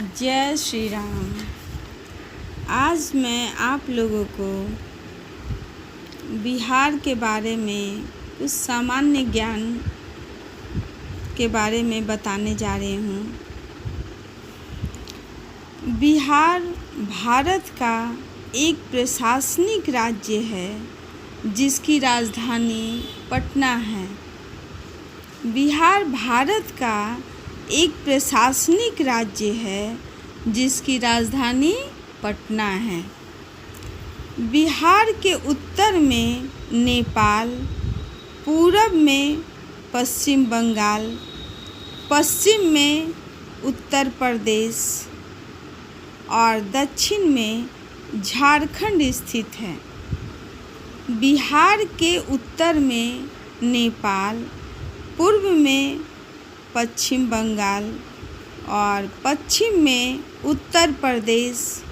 जय श्री राम। आज मैं आप लोगों को बिहार के बारे में कुछ सामान्य ज्ञान के बारे में बताने जा रही हूँ। बिहार भारत का एक प्रशासनिक राज्य है जिसकी राजधानी पटना है। बिहार भारत का एक प्रशासनिक राज्य है जिसकी राजधानी पटना है। बिहार के उत्तर में नेपाल, पूरब में पश्चिम बंगाल, पश्चिम में उत्तर प्रदेश और दक्षिण में झारखंड स्थित है। बिहार के उत्तर में नेपाल, पूर्व में पश्चिम बंगाल और पश्चिम में उत्तर प्रदेश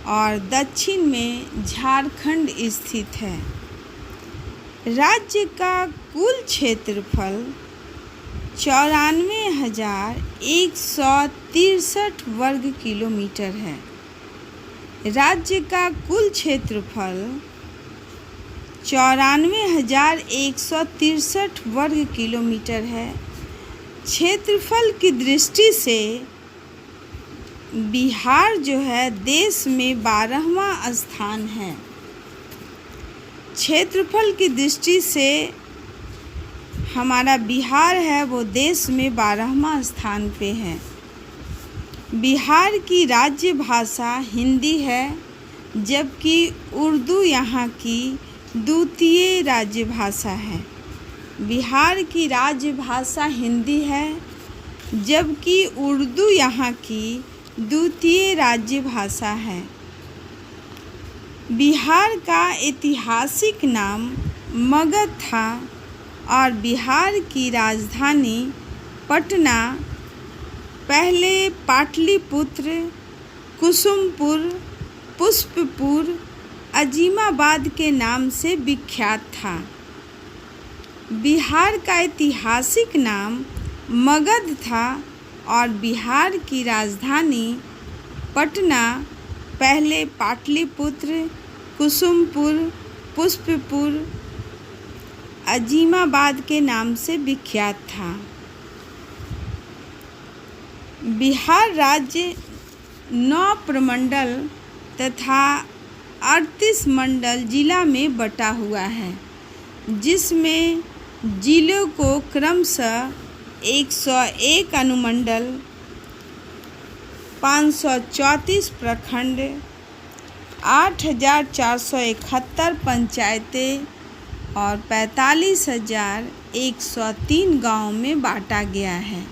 और दक्षिण में झारखंड स्थित है। राज्य का कुल क्षेत्रफल 94,163 वर्ग किलोमीटर है। राज्य का कुल क्षेत्रफल 94,163 वर्ग किलोमीटर है। क्षेत्रफल की दृष्टि से बिहार जो है देश में 12वां स्थान है। क्षेत्रफल की दृष्टि से हमारा बिहार है वो देश में 12वां स्थान पे है। बिहार की राज्य भाषा हिंदी है, जबकि उर्दू यहाँ की द्वितीय राज्य भाषा है। बिहार की राज्य भाषा हिंदी है, जबकि उर्दू यहाँ की द्वितीय राज्य भाषा है। बिहार का ऐतिहासिक नाम मगध था और बिहार की राजधानी पटना पहले पाटलिपुत्र, कुसुमपुर, पुष्पपुर, अजीमाबाद के नाम से विख्यात था। बिहार का ऐतिहासिक नाम मगध था और बिहार की राजधानी पटना पहले पाटलिपुत्र, कुसुमपुर, पुष्पपुर, अजीमाबाद के नाम से विख्यात था। बिहार राज्य 9 प्रमंडल तथा 38 मंडल जिला में बटा हुआ है, जिसमें जिलों को क्रमशः 101 अनुमंडल, 534 प्रखंड, 8,471 पंचायतें और 45,103 गाँव में बांटा गया है।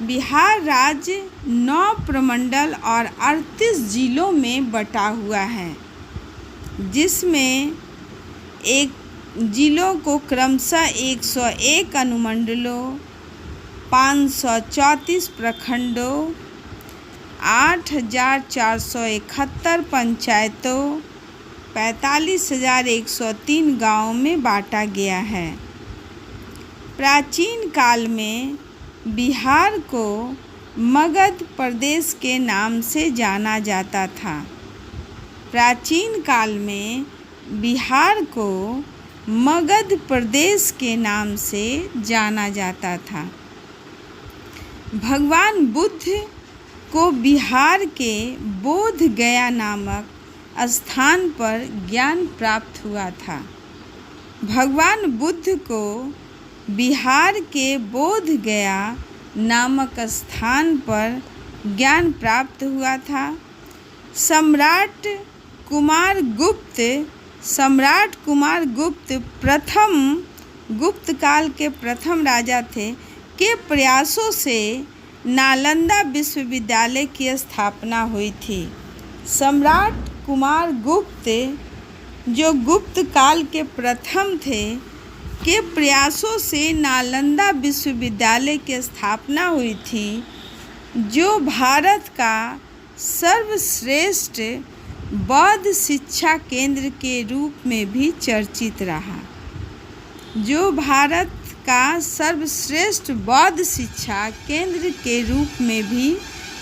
बिहार राज्य 9 प्रमंडल और 38 जिलों में बटा हुआ है, जिसमें एक जिलों को क्रमशः 101 अनुमंडलों, 534 प्रखंडों, 8,471 पंचायतों, 45,103 गाँव में बांटा गया है। प्राचीन काल में बिहार को मगध प्रदेश के नाम से जाना जाता था। प्राचीन काल में बिहार को मगध प्रदेश के नाम से जाना जाता था। भगवान बुद्ध को बिहार के बोध गया नामक स्थान पर ज्ञान प्राप्त हुआ था। भगवान बुद्ध को बिहार के बोध गया नामक स्थान पर ज्ञान प्राप्त हुआ था। सम्राट कुमार गुप्त प्रथम गुप्त काल के प्रथम राजा थे के प्रयासों से नालंदा विश्वविद्यालय की स्थापना हुई थी। सम्राट कुमार गुप्त जो गुप्त काल के प्रथम थे के प्रयासों से नालंदा विश्वविद्यालय की स्थापना हुई थी, जो भारत का सर्वश्रेष्ठ बौद्ध शिक्षा केंद्र के रूप में भी चर्चित रहा। जो भारत का सर्वश्रेष्ठ बौद्ध शिक्षा केंद्र के रूप में भी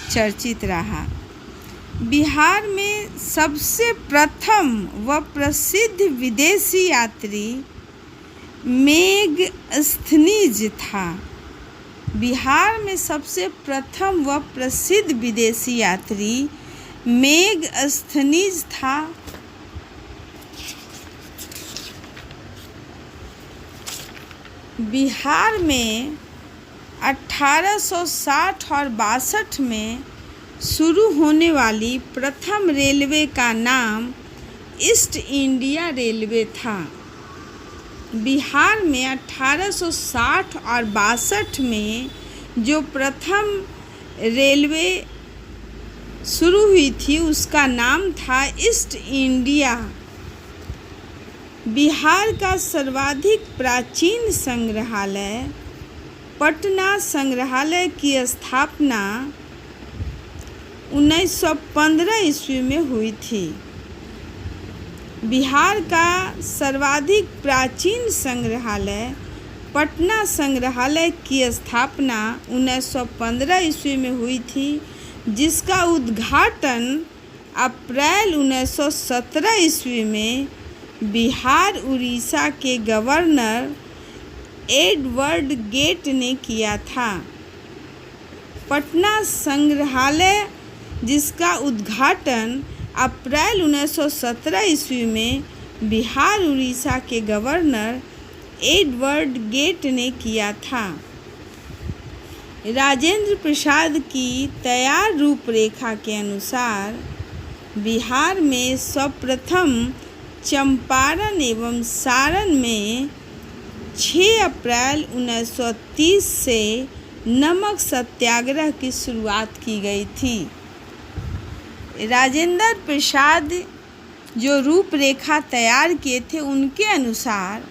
चर्चित रहा। बिहार में सबसे प्रथम व प्रसिद्ध विदेशी यात्री मेगस्थनीज था। बिहार में सबसे प्रथम व प्रसिद्ध विदेशी यात्री मेगस्थनीज था। बिहार में 1860 और 62 में शुरू होने वाली प्रथम रेलवे का नाम ईस्ट इंडिया रेलवे था। बिहार में 1860 और 62 में जो प्रथम रेलवे शुरू हुई थी उसका नाम था ईस्ट इंडिया। बिहार का सर्वाधिक प्राचीन संग्रहालय पटना संग्रहालय की स्थापना 1915 ईस्वी में हुई थी। बिहार का सर्वाधिक प्राचीन संग्रहालय पटना संग्रहालय की स्थापना 1915 ईस्वी में हुई थी, जिसका उद्घाटन अप्रैल 1917 ईस्वी में बिहार उड़ीसा के गवर्नर एडवर्ड गेट ने किया था। पटना संग्रहालय जिसका उद्घाटन अप्रैल 1917 ईस्वी में बिहार उड़ीसा के गवर्नर एडवर्ड गेट ने किया था। राजेंद्र प्रसाद की तैयार रूपरेखा के अनुसार बिहार में सर्वप्रथम चंपारण एवं सारण में 6 अप्रैल 1930 से नमक सत्याग्रह की शुरुआत की गई थी। राजेंद्र प्रसाद जो रूपरेखा तैयार किए थे उनके अनुसार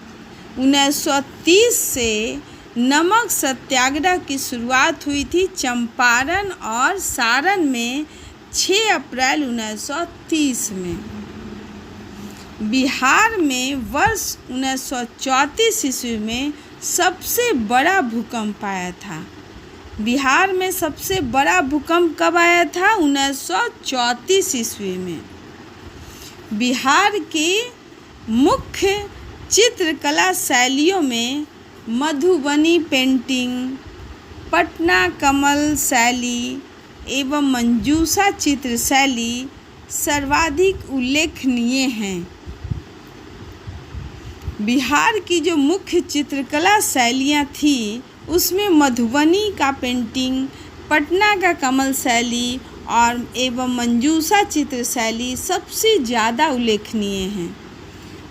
1930 से नमक सत्याग्रह की शुरुआत हुई थी चंपारण और सारण में 6 अप्रैल 1930 में। बिहार में वर्ष 1934 ईस्वी में सबसे बड़ा भूकंप आया था। बिहार में सबसे बड़ा भूकंप कब आया था? 1934 ईस्वी में। बिहार की मुख्य चित्रकला शैलियों में मधुबनी पेंटिंग, पटना कमल शैली एवं मंजूषा चित्र शैली सर्वाधिक उल्लेखनीय हैं। बिहार की जो मुख्य चित्रकला शैलियाँ थी उसमें मधुबनी का पेंटिंग, पटना का कमल शैली और एवं मंजूषा चित्र शैली सबसे ज़्यादा उल्लेखनीय हैं।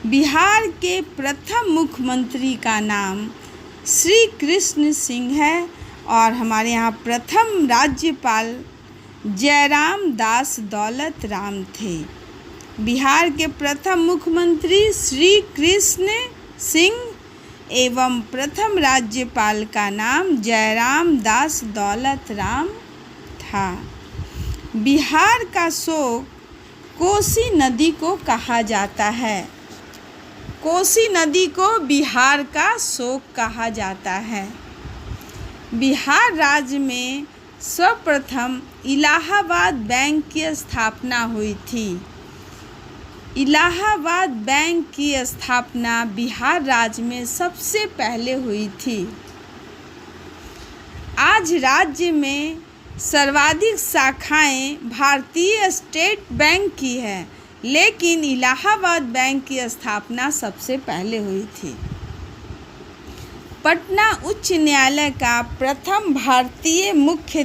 बिहार के प्रथम मुख्यमंत्री का नाम श्री कृष्ण सिंह है और हमारे यहाँ प्रथम राज्यपाल जयराम दास दौलत राम थे। बिहार के प्रथम मुख्यमंत्री श्री कृष्ण सिंह एवं प्रथम राज्यपाल का नाम जयराम दास दौलत राम था। बिहार का शोक कोसी नदी को कहा जाता है। कोसी नदी को बिहार का शोक कहा जाता है। बिहार राज्य में सर्वप्रथम इलाहाबाद बैंक की स्थापना हुई थी। इलाहाबाद बैंक की स्थापना बिहार राज्य में सबसे पहले हुई थी। आज राज्य में सर्वाधिक शाखाएं भारतीय स्टेट बैंक की है, लेकिन इलाहाबाद बैंक की स्थापना सबसे पहले हुई थी। पटना उच्च न्यायालय का प्रथम भारतीय मुख्य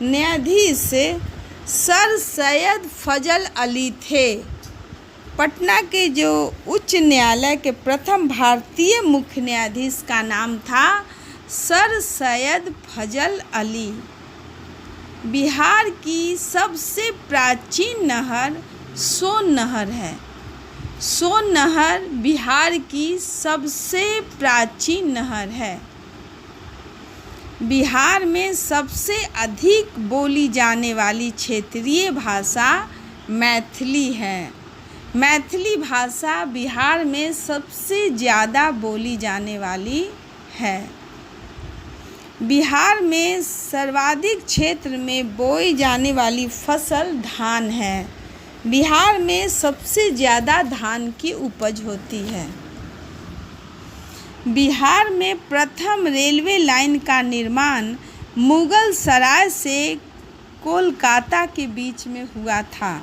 न्यायाधीश सर सैयद फजल अली थे। पटना के जो उच्च न्यायालय के प्रथम भारतीय मुख्य न्यायाधीश का नाम था सर सैयद फजल अली। बिहार की सबसे प्राचीन नहर सोन नहर है। सोन नहर बिहार की सबसे प्राचीन नहर है। बिहार में सबसे अधिक बोली जाने वाली क्षेत्रीय भाषा मैथिली है। मैथिली भाषा बिहार में सबसे ज़्यादा बोली जाने वाली है। बिहार में सर्वाधिक क्षेत्र में बोई जाने वाली फसल धान है। बिहार में सबसे ज़्यादा धान की उपज होती है। बिहार में प्रथम रेलवे लाइन का निर्माण मुगल सराय से कोलकाता के बीच में हुआ था।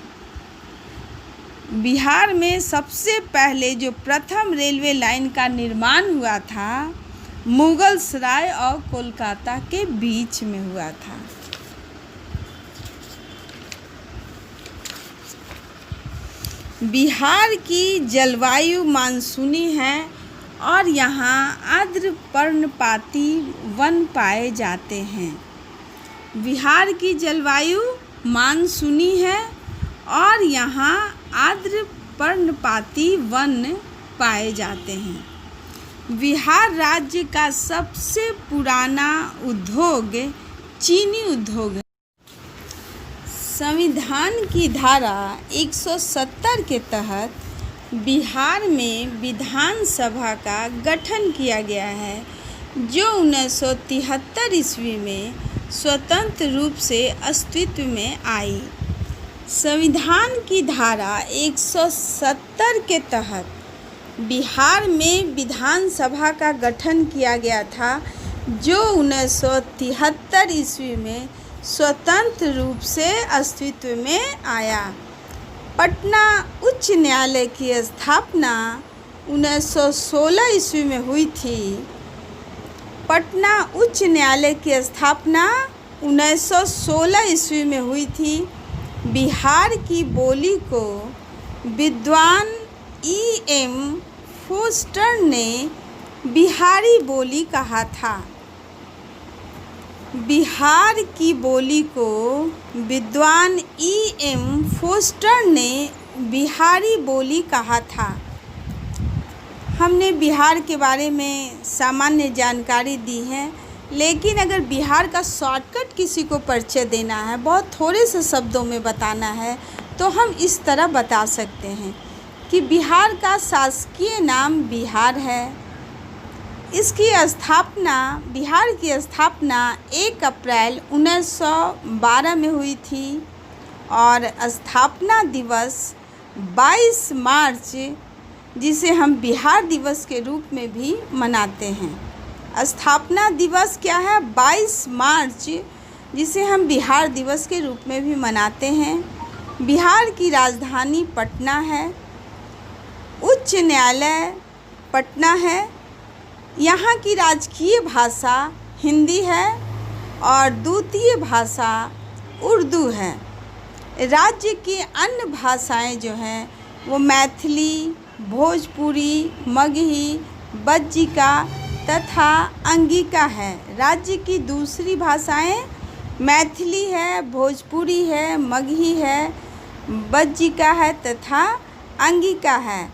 बिहार में सबसे पहले जो प्रथम रेलवे लाइन का निर्माण हुआ था मुगल सराय और कोलकाता के बीच में हुआ था। बिहार की जलवायु मानसूनी है और यहाँ आर्द्र पर्णपाती वन पाए जाते हैं। बिहार की जलवायु मानसूनी है और यहाँ आर्द्र पर्णपाती वन पाए जाते हैं। बिहार राज्य का सबसे पुराना उद्योग चीनी उद्योग है। संविधान की धारा 170 के तहत बिहार में विधानसभा का गठन किया गया है, जो 1973 ईस्वी में स्वतंत्र रूप से अस्तित्व में आई। संविधान की धारा 170 के तहत बिहार में विधानसभा का गठन किया गया था, जो 1973 ईस्वी में स्वतंत्र रूप से अस्तित्व में आया। पटना उच्च न्यायालय की स्थापना 1916 ईस्वी में हुई थी। पटना उच्च न्यायालय की स्थापना 1916 ईस्वी में हुई थी। बिहार की बोली को विद्वान E.M. फोस्टर ने बिहारी बोली कहा था। बिहार की बोली को विद्वान E.M. फोस्टर ने बिहारी बोली कहा था। हमने बिहार के बारे में सामान्य जानकारी दी है, लेकिन अगर बिहार का शॉर्टकट किसी को परिचय देना है, बहुत थोड़े से शब्दों में बताना है, तो हम इस तरह बता सकते हैं कि बिहार का शासकीय नाम बिहार है। इसकी स्थापना बिहार की स्थापना 1 अप्रैल 1912 में हुई थी और स्थापना दिवस 22 मार्च, जिसे हम बिहार दिवस के रूप में भी मनाते हैं। स्थापना दिवस क्या है? 22 मार्च, जिसे हम बिहार दिवस के रूप में भी मनाते हैं। बिहार की राजधानी पटना है। उच्च न्यायालय पटना है। यहाँ की राजकीय भाषा हिंदी है और द्वितीय भाषा उर्दू है। राज्य की अन्य भाषाएं जो हैं वो मैथिली, भोजपुरी, मगही, बज्जिका तथा अंगिका है। राज्य की दूसरी भाषाएं मैथिली है, भोजपुरी है, मगही है, बज्जिका है तथा अंगिका है।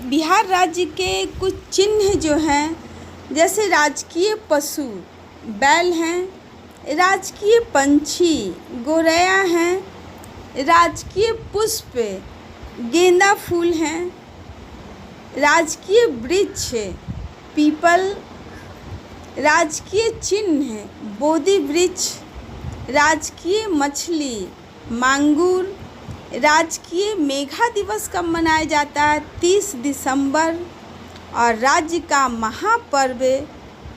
बिहार राज्य के कुछ चिन्ह जो हैं, जैसे राजकीय पशु बैल हैं, राजकीय पंछी गौरैया हैं, राजकीय पुष्प गेंदा फूल हैं, राजकीय वृक्ष पीपल, राजकीय चिन्ह बोधि वृक्ष, राजकीय मछली मांगुर। राजकीय मेघा दिवस कब मनाया जाता है? 30 दिसंबर। और राज्य का महापर्व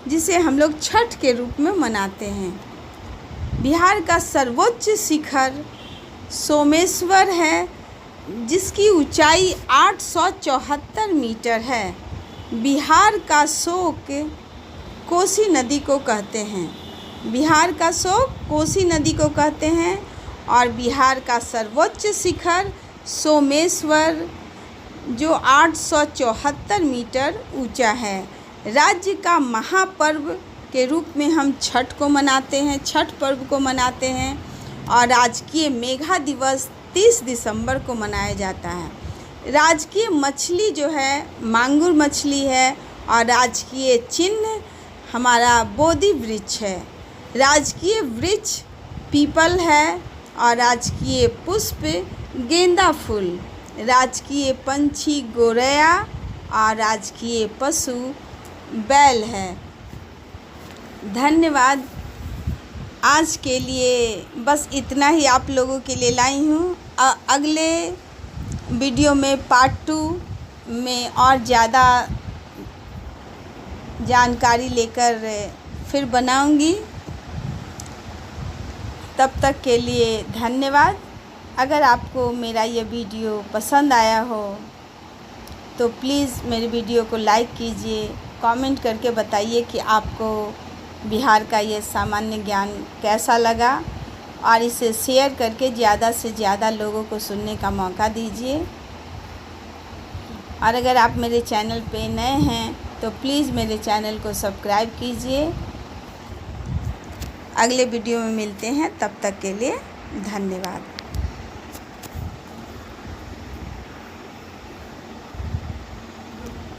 जिसे हम लोग छठ के रूप में मनाते हैं। बिहार का सर्वोच्च शिखर सोमेश्वर है, जिसकी ऊंचाई 874 मीटर है। बिहार का शोक कोसी नदी को कहते हैं। बिहार का शोक कोसी नदी को कहते हैं। और बिहार का सर्वोच्च शिखर सोमेश्वर, जो 874 मीटर ऊंचा है। राज्य का महापर्व के रूप में हम छठ को मनाते हैं, छठ पर्व को मनाते हैं। और राजकीय मेघा दिवस 30 दिसंबर को मनाया जाता है। राजकीय मछली जो है मांगुर मछली है और राजकीय चिन्ह हमारा बोधि वृक्ष है। राजकीय वृक्ष पीपल है और राजकीय पुष्प गेंदा फूल। राजकीय पंछी गोरैया और राजकीय पशु बैल है। धन्यवाद। आज के लिए बस इतना ही आप लोगों के लिए लाई हूँ। अगले वीडियो में पार्ट 2 में और ज़्यादा जानकारी लेकर फिर बनाऊंगी। तब तक के लिए धन्यवाद। अगर आपको मेरा ये वीडियो पसंद आया हो तो प्लीज़ मेरे वीडियो को लाइक कीजिए, कमेंट करके बताइए कि आपको बिहार का ये सामान्य ज्ञान कैसा लगा और इसे शेयर करके ज़्यादा से ज़्यादा लोगों को सुनने का मौका दीजिए। और अगर आप मेरे चैनल पे नए हैं तो प्लीज़ मेरे चैनल को सब्सक्राइब कीजिए। अगले वीडियो में मिलते हैं, तब तक के लिए धन्यवाद।